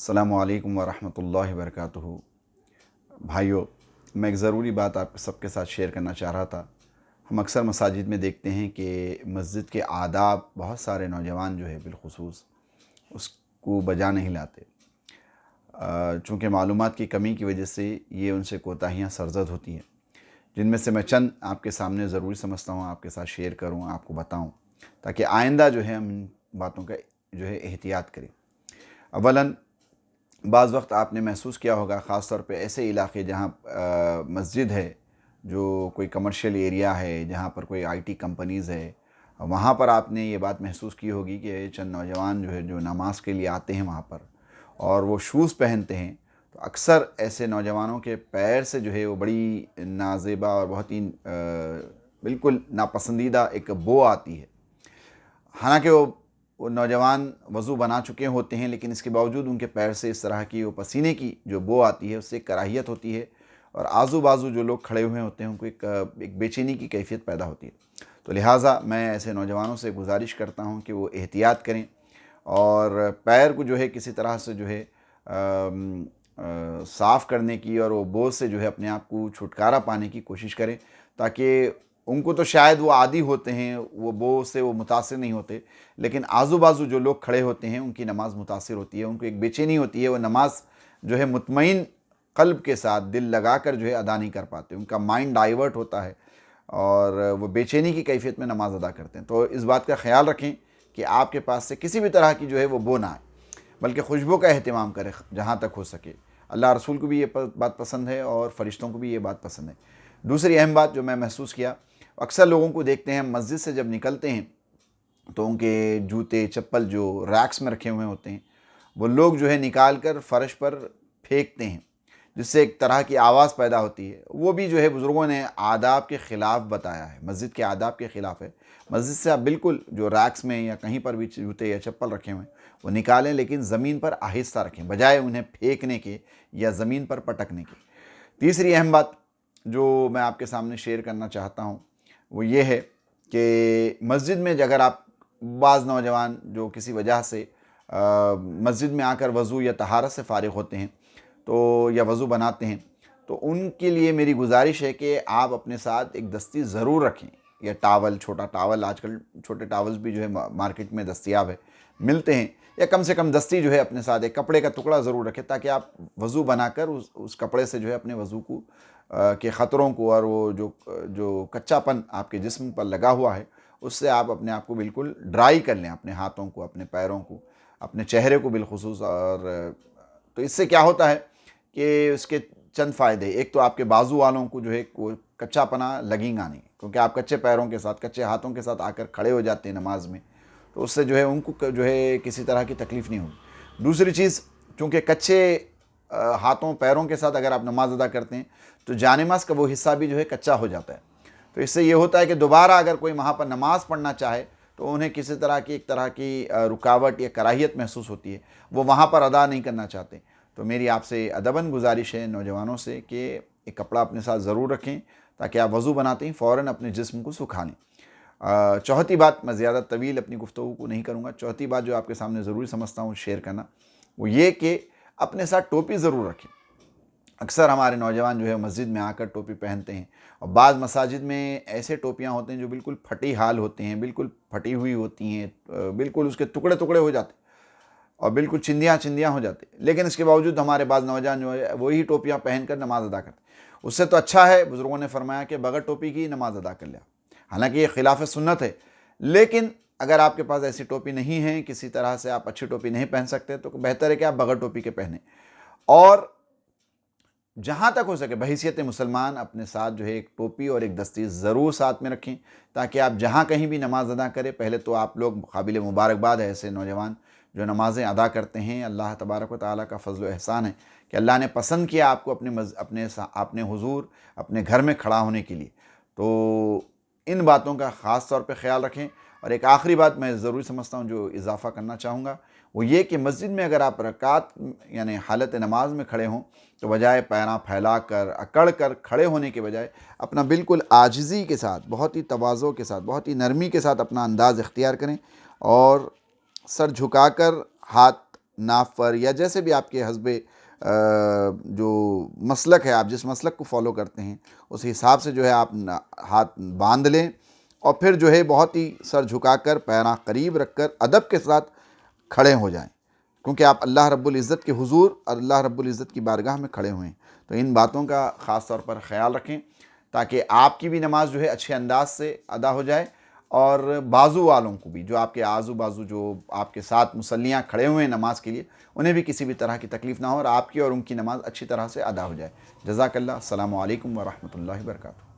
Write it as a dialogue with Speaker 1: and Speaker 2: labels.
Speaker 1: अस्सलामु अलैकुम वरहमतुल्लाहि वबरकातुहू। भाइयों, मैं एक ज़रूरी बात आप सबके साथ शेयर करना चाह रहा था। हम अक्सर मसाजिद में देखते हैं कि मस्जिद के आदाब बहुत सारे नौजवान जो है बिलखुसूस उसको बजा नहीं लाते। चूँकि मालूमात की कमी की वजह से ये उनसे कोताहियाँ सरज़द होती हैं, जिनमें से मैं चंद आपके सामने ज़रूरी समझता हूँ आपके साथ शेयर करूँ, आपको बताऊँ, ताकि आइंदा जो है हम इन बातों का जो है एहतियात करें। अवलन, बाज़ वक्त आपने महसूस किया होगा, ख़ास तौर पे ऐसे इलाके जहाँ मस्जिद है, जो कोई कमर्शियल एरिया है, जहाँ पर कोई आईटी कंपनीज़ है, वहाँ पर आपने ये बात महसूस की होगी कि चंद नौजवान जो है जो नमाज के लिए आते हैं वहाँ पर और वो शूज़ पहनते हैं, तो अक्सर ऐसे नौजवानों के पैर से जो है वो बड़ी नाज़ेबा और बहुत ही बिल्कुल नापसंदीदा एक बो आती है। हालांकि वो नौजवान वज़ू बना चुके होते हैं, लेकिन इसके बावजूद उनके पैर से इस तरह की वो पसीने की जो बो आती है उससे कराहियत होती है और आजू बाजू जो लोग खड़े हुए होते हैं उनको एक बेचैनी की कैफियत पैदा होती है। तो लिहाजा मैं ऐसे नौजवानों से गुजारिश करता हूं कि वो एहतियात करें और पैर को जो है किसी तरह से जो है साफ़ करने की और वो बोझ से जो है अपने आप को छुटकारा पाने की कोशिश करें, ताकि उनको तो शायद वो आदी होते हैं, वो बोझ से वो मुतासिर नहीं होते, लेकिन आजू बाजू जो लोग खड़े होते हैं उनकी नमाज़ मुतासिर होती है, उनको एक बेचैनी होती है, वो नमाज जो है मुतमईन क़ल्ब के साथ दिल लगा कर जो है अदा नहीं कर पाते, उनका माइंड डाइवर्ट होता है और वो बेचैनी की कैफियत में नमाज अदा करते हैं। तो इस बात का ख्याल रखें कि आपके पास से किसी भी तरह की जो है वो बो ना आए, बल्कि खुशबू का अहतमाम करें जहाँ तक हो सके। अल्लाह रसूल को भी ये बात पसंद है और फ़रिश्तों को भी ये बात पसंद है। दूसरी अहम बात जो मैं महसूस किया, अक्सर लोगों को देखते हैं मस्जिद से जब निकलते हैं तो उनके जूते चप्पल जो रैक्स में रखे हुए होते हैं वो लोग जो है निकाल कर फ़र्श पर फेंकते हैं, जिससे एक तरह की आवाज़ पैदा होती है। वो भी जो है बुज़ुर्गों ने आदाब के ख़िलाफ़ बताया है, मस्जिद के आदाब के ख़िलाफ़ है। मस्जिद से आप बिल्कुल जो रैक्स में या कहीं पर भी जूते या चप्पल रखे हुए हैं वो निकालें, लेकिन ज़मीन पर आहिस्ता रखें बजाय उन्हें फेंकने के या ज़मीन पर पटकने के। तीसरी अहम बात जो मैं आपके सामने शेयर करना चाहता हूँ वो ये है कि मस्जिद में अगर आप बाज़ नौजवान जो किसी वजह से मस्जिद में आकर वज़ू या तहारत से फ़ारिग़ होते हैं तो या वज़ू बनाते हैं, तो उनके लिए मेरी गुजारिश है कि आप अपने साथ एक दस्ती ज़रूर रखें या टावल, छोटा टावल, आजकल छोटे टावल्स भी जो है मार्केट में दस्तयाब है, मिलते हैं, या कम से कम दस्ती जो है अपने साथ एक कपड़े का टुकड़ा ज़रूर रखें, ताकि आप वज़ू बनाकर उस कपड़े से जो है अपने वज़ू को के ख़तरों को और वो जो कच्चापन आपके जिस्म पर लगा हुआ है उससे आप अपने आप को बिल्कुल ड्राई कर लें, अपने हाथों को, अपने पैरों को, अपने चेहरे को बिलखुसूस। और तो इससे क्या होता है कि उसके चंद फ़ायदे, एक तो आपके बाजू वालों को जो है वो कच्चापना लगेगा नहीं, क्योंकि आप कच्चे पैरों के साथ, कच्चे हाथों के साथ आकर खड़े हो जाते हैं नमाज में, तो उससे जो है उनको जो है किसी तरह की तकलीफ़ नहीं होगी। दूसरी चीज़, चूँकि कच्चे हाथों पैरों के साथ अगर आप नमाज अदा करते हैं तो जानेमाज़ का वो हिस्सा भी जो है कच्चा हो जाता है। तो इससे ये होता है कि दोबारा अगर कोई वहाँ पर नमाज़ पढ़ना चाहे तो उन्हें किसी तरह की एक तरह की रुकावट या कराहियत महसूस होती है, वो वहाँ पर अदा नहीं करना चाहते। तो मेरी आपसे अदबन गुजारिश है नौजवानों से कि एक कपड़ा अपने साथ ज़रूर रखें, ताकि आप वज़ू बनाते ही फ़ौरन अपने जिस्म को सुखा लें। चौथी बात, मैं ज़्यादा तवील अपनी गुफ्तगू को नहीं करूँगा, चौथी बात जो आपके सामने ज़रूरी समझता हूँ शेयर करना वो ये कि अपने साथ टोपी ज़रूर रखें। अक्सर हमारे नौजवान जो है मस्जिद में आकर टोपी पहनते हैं और बाज़ मसाजिद में ऐसे टोपियाँ होते हैं जो बिल्कुल फटी हाल होती हैं, बिल्कुल फटी हुई होती हैं, बिल्कुल उसके टुकड़े टुकड़े हो जाते और बिल्कुल चिंदियाँ चिंदियाँ हो जाती, लेकिन इसके बावजूद हमारे बाज़ नौजवान जो है वही टोपियाँ पहनकर नमाज अदा करते। उससे तो अच्छा है, बुज़ुर्गों ने फरमाया कि बगैर टोपी की नमाज अदा कर लिया। हालांकि ये खिलाफ सुन्नत है, लेकिन अगर आपके पास ऐसी टोपी नहीं है, किसी तरह से आप अच्छी टोपी नहीं पहन सकते, तो बेहतर है कि आप बगैर टोपी के पहने। और जहाँ तक हो सके बहैसियत मुसलमान अपने साथ जो है एक टोपी और एक दस्ती ज़रूर साथ में रखें, ताकि आप जहाँ कहीं भी नमाज अदा करें, पहले तो आप लोग काबिल मुबारकबाद है ऐसे नौजवान जो नमाज़ें अदा करते हैं। अल्लाह तबारक व तआला का फ़ज़ल व एहसान है कि अल्लाह ने पसंद किया आपको अपने हुजूर अपने घर में खड़ा होने के लिए। तो इन बातों का ख़ास तौर पे ख़्याल रखें। और एक आखिरी बात मैं ज़रूरी समझता हूँ जो इजाफ़ा करना चाहूँगा वो ये कि मस्जिद में अगर आप रकात यानी हालत नमाज में खड़े हों तो बजाय पैरा फैला कर अकड़ कर खड़े होने के बजाय अपना बिल्कुल आजिज़ी के साथ, बहुत ही तवाज़ो के साथ, बहुत ही नरमी के साथ अपना अंदाज़ इख्तियार करें और सर झुकाकर हाथ ناف پر یا جیسے بھی آپ کے حسب جو مسلک ہے، آپ جس مسلک کو فالو کرتے ہیں اس حساب سے جو ہے آپ ہاتھ باندھ لیں، اور پھر جو ہے بہت ہی سر جھکا کر پیراں قریب رکھ کر ادب کے ساتھ کھڑے ہو جائیں، کیونکہ آپ اللہ رب العزت کے حضور اور اللہ رب العزت کی بارگاہ میں کھڑے ہوئے ہیں۔ تو ان باتوں کا خاص طور پر خیال رکھیں تاکہ آپ کی بھی نماز جو ہے اچھے انداز سے ادا ہو جائے، اور بازو والوں کو بھی، جو آپ کے آزو بازو جو آپ کے ساتھ مصلیاں کھڑے ہوئے ہیں نماز کے لیے، انہیں بھی کسی بھی طرح کی تکلیف نہ ہو اور آپ کی اور ان کی نماز اچھی طرح سے ادا ہو جائے۔ جزاک اللہ۔ السلام علیکم ورحمۃ اللہ وبرکاتہ۔